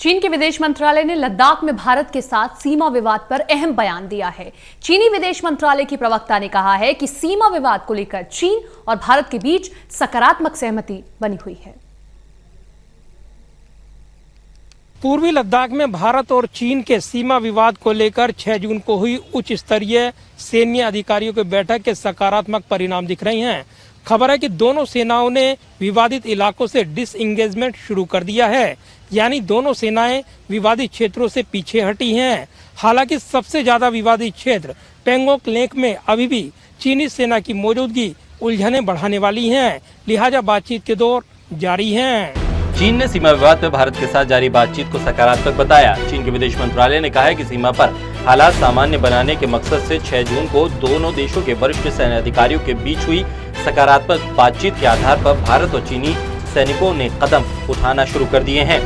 चीन के विदेश मंत्रालय ने लद्दाख में भारत के साथ सीमा विवाद पर अहम बयान दिया है। चीनी विदेश मंत्रालय की प्रवक्ता ने कहा है कि सीमा विवाद को लेकर चीन और भारत के बीच सकारात्मक सहमति बनी हुई है। पूर्वी लद्दाख में भारत और चीन के सीमा विवाद को लेकर 6 जून को हुई उच्च स्तरीय सैन्य अधिकारियों की बैठक के सकारात्मक परिणाम दिख रहे हैं। खबर है कि दोनों सेनाओं ने विवादित इलाकों से डिसएंगेजमेंट शुरू कर दिया है, यानी दोनों सेनाएं विवादित क्षेत्रों से पीछे हटी हैं। हालांकि सबसे ज्यादा विवादित क्षेत्र पेंगोंग लेक में अभी भी चीनी सेना की मौजूदगी उलझनें बढ़ाने वाली हैं, लिहाजा बातचीत के दौर जारी हैं। चीन ने सीमा विवाद पर भारत के साथ जारी बातचीत को सकारात्मक बताया। चीन के विदेश मंत्रालय ने कहा है कि सीमा पर हालात सामान्य बनाने के मकसद से 6 जून को दोनों देशों के वरिष्ठ सैन्य अधिकारियों के बीच हुई सकारात्मक बातचीत के आधार पर भारत और चीनी सैनिकों ने कदम उठाना शुरू कर दिए हैं।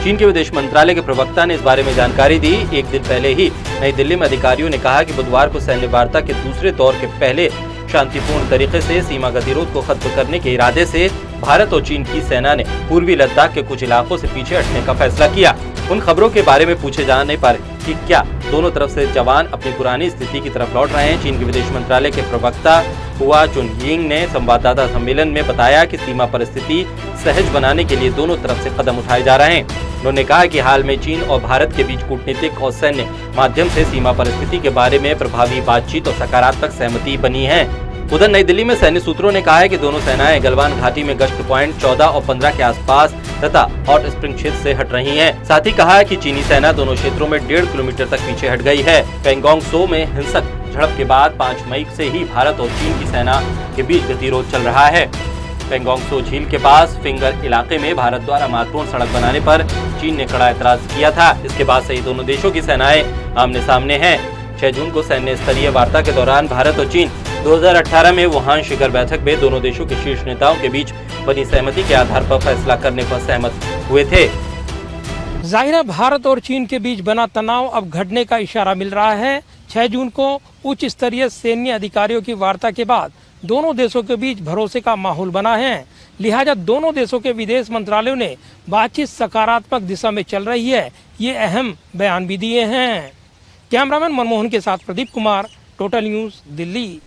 चीन के विदेश मंत्रालय के प्रवक्ता ने इस बारे में जानकारी दी। एक दिन पहले ही नई दिल्ली में अधिकारियों ने कहा कि बुधवार को सैन्य वार्ता के दूसरे दौर के पहले शांतिपूर्ण तरीके से सीमा गतिरोध को खत्म करने के इरादे से भारत और चीन की सेना ने पूर्वी लद्दाख के कुछ इलाकों से पीछे हटने का फैसला किया। उन खबरों के बारे में पूछे जाने पर कि क्या दोनों तरफ से जवान अपनी पुरानी स्थिति की तरफ लौट रहे हैं, चीन के विदेश मंत्रालय के प्रवक्ता हुआ चुनयिंग ने संवाददाता सम्मेलन में बताया कि सीमा परिस्थिति सहज बनाने के लिए दोनों तरफ से कदम उठाए जा रहे हैं। उन्होंने कहा कि हाल में चीन और भारत के बीच कूटनीतिक और सैन्य माध्यम से सीमा परिस्थिति के बारे में प्रभावी बातचीत और सकारात्मक सहमति बनी है। उधर नई दिल्ली में सैन्य सूत्रों ने कहा है कि दोनों सेनाएं गलवान घाटी में गश्त पॉइंट 14 और 15 के आसपास तथा हॉट स्प्रिंग क्षेत्र से हट रही हैं। साथ ही कहा है कि चीनी सेना दोनों क्षेत्रों में 1.5 किलोमीटर तक पीछे हट गई है। पेंगोंग त्सो में हिंसक झड़प के बाद 5 मई से ही भारत और चीन की सेना के बीच गतिरोध चल रहा है। पेंगोंग त्सो झील के पास फिंगर इलाके में भारत द्वारा महत्वपूर्ण सड़क बनाने पर चीन ने कड़ा एतराज किया था। इसके बाद से ही दोनों देशों की सेनाएं आमने सामने हैं। 6 जून को सैन्य स्तरीय वार्ता के दौरान भारत और चीन 2018 में वुहान शिखर बैठक में दोनों देशों के शीर्ष नेताओं के बीच बनी सहमति के आधार पर फैसला करने पर सहमत हुए थे। जाहिर है भारत और चीन के बीच बना तनाव अब घटने का इशारा मिल रहा है। 6 जून को उच्च स्तरीय सैन्य अधिकारियों की वार्ता के बाद दोनों देशों के बीच भरोसे का माहौल बना है, लिहाजा दोनों देशों के विदेश मंत्रालयों ने बातचीत सकारात्मक दिशा में चल रही है, ये अहम बयान भी दिए हैं। कैमरामैन मनमोहन के साथ प्रदीप कुमार, टोटल न्यूज़, दिल्ली।